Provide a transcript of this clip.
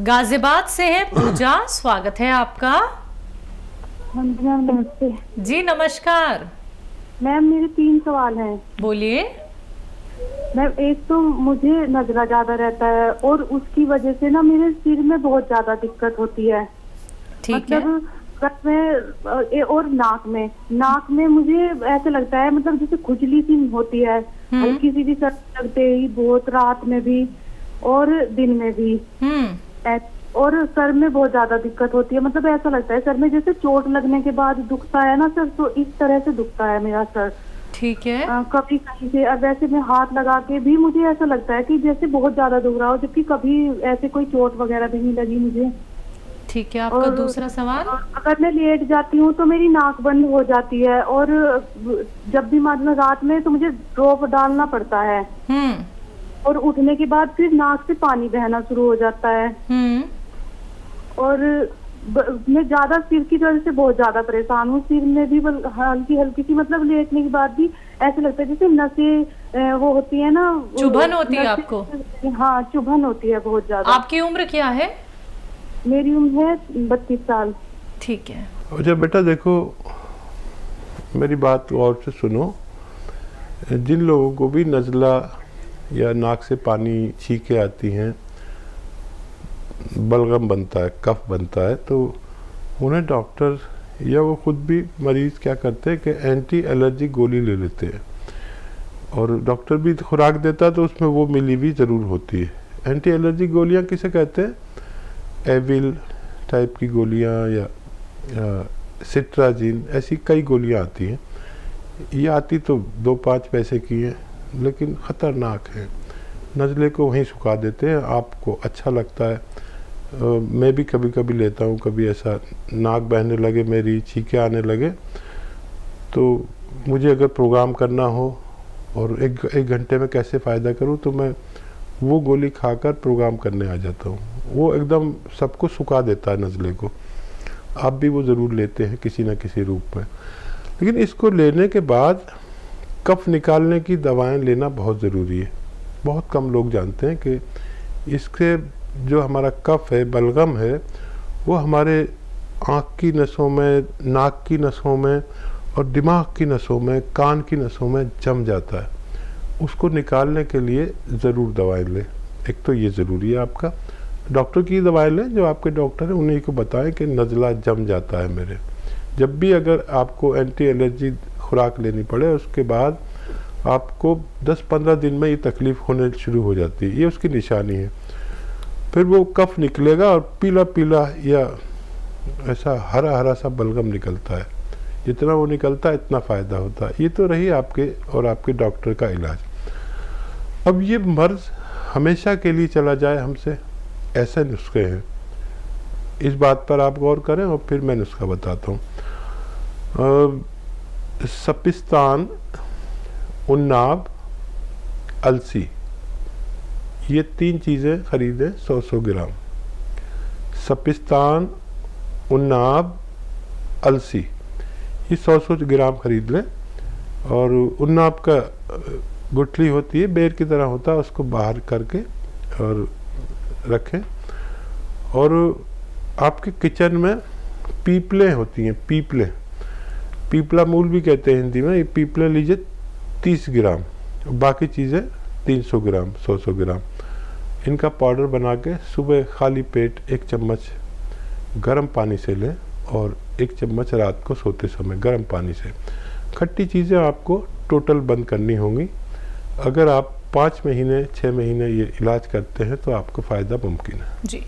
गाजियाबाद से है पूजा, स्वागत है आपका। हाँ जी मैम, नमस्ते। जी नमस्कार। मैम मेरे 3 सवाल हैं। बोलिए। मैम एक तो मुझे नजला ज्यादा रहता है और उसकी वजह से ना मेरे सिर में बहुत ज्यादा दिक्कत होती है। ठीक है। मतलब गट में और नाक में मुझे ऐसे लगता है, मतलब जैसे खुजली सी होती है, हल्की सी भी सर लगते ही, बहुत रात में भी और दिन में भी। और सर में बहुत ज्यादा दिक्कत होती है, मतलब ऐसा लगता है सर में जैसे चोट लगने के बाद दुखता है ना सर, तो इस तरह से दुखता है मेरा सर। ठीक है। कभी कहीं से, अब वैसे मैं हाथ लगा के भी मुझे ऐसा लगता है कि जैसे बहुत ज्यादा दुख रहा हो, जबकि कभी ऐसे कोई चोट वगैरह भी नहीं लगी मुझे। ठीक है, आपका दूसरा सवाल। अगर मैं लेट जाती हूँ तो मेरी नाक बंद हो जाती है, और जब भी मतलब रात में तो मुझे ड्रॉप डालना पड़ता है, और उठने के बाद फिर नाक से पानी बहना शुरू हो जाता है। और मैं ज्यादा सिर की वजह से बहुत ज्यादा परेशान हूँ। सिर में भी हल्की हल्की सी, मतलब लेटने के बाद भी ऐसे लगता है जैसे नसें वो होती है ना, चुभन होती है आपको? हाँ, चुभन होती है बहुत ज्यादा। आपकी उम्र क्या है? मेरी उम्र है 32 साल। ठीक है। अच्छा बेटा देखो, मेरी बात गौर से सुनो। जिन लोगों को भी नज़ला या नाक से पानी छींके आती हैं, बलगम बनता है, कफ बनता है, तो उन्हें डॉक्टर या वो खुद भी मरीज़ क्या करते हैं कि एंटी एलर्जी गोली ले लेते हैं, और डॉक्टर भी खुराक देता है तो उसमें वो मिली भी ज़रूर होती है। एंटी एलर्जी गोलियां किसे कहते हैं? एविल टाइप की गोलियां या सिट्राजिन, ऐसी कई गोलियां आती हैं। ये आती तो 2-5 पैसे की हैं, लेकिन ख़तरनाक है। नज़ले को वहीं सुखा देते हैं। आपको अच्छा लगता है, मैं भी कभी कभी लेता हूँ। कभी ऐसा नाक बहने लगे, मेरी छींके आने लगे, तो मुझे अगर प्रोग्राम करना हो और एक घंटे में कैसे फ़ायदा करूँ, तो मैं वो गोली खाकर प्रोग्राम करने आ जाता हूँ। वो एकदम सबको सुखा देता है नज़ले को। आप भी वो ज़रूर लेते हैं किसी न किसी रूप में। लेकिन इसको लेने के बाद कफ निकालने की दवाएं लेना बहुत ज़रूरी है। बहुत कम लोग जानते हैं कि इसके जो हमारा कफ है, बलगम है, वो हमारे आँख की नसों में, नाक की नसों में और दिमाग की नसों में, कान की नसों में जम जाता है। उसको निकालने के लिए ज़रूर दवाएं लें। एक तो ये ज़रूरी है आपका। डॉक्टर की दवाएं लें, जो आपके डॉक्टर हैं उन्हीं को बताएं कि नज़ला जम जाता है मेरे। जब भी अगर आपको एंटी एलर्जी खुराक लेनी पड़े, उसके बाद आपको 10-15 दिन में ये तकलीफ़ होने शुरू हो जाती है। ये उसकी निशानी है। फिर वो कफ निकलेगा और पीला पीला या ऐसा हरा हरा सा बलगम निकलता है। जितना वो निकलता है इतना फ़ायदा होता है। ये तो रही आपके और आपके डॉक्टर का इलाज। अब ये मर्ज़ हमेशा के लिए चला जाए हमसे, ऐसे नुस्खे हैं। इस बात पर आप गौर करें और फिर मैं नुस्खा बताता हूँ। सपिस्तान, उन्नाब, अलसी, ये 3 चीज़ें खरीदें 100-100 ग्राम। सपिस्तान, उन्नाब, अलसी, ये 100-100 ग्राम खरीद लें। और उन्नाब का गुठली होती है, बेर की तरह होता है, उसको बाहर करके और रखें। और आपके किचन में पीपलें होती हैं, पीपला मूल भी कहते हैं हिंदी में। ये पीपलें लीजिए 30 ग्राम, बाकी चीज़ें 300 ग्राम, 100-100 ग्राम। इनका पाउडर बना के सुबह खाली पेट 1 चम्मच गर्म पानी से लें, और 1 चम्मच रात को सोते समय गर्म पानी से। खट्टी चीज़ें आपको टोटल बंद करनी होंगी। अगर आप 5 महीने 6 महीने ये इलाज करते हैं तो आपको फ़ायदा मुमकिन है। जी।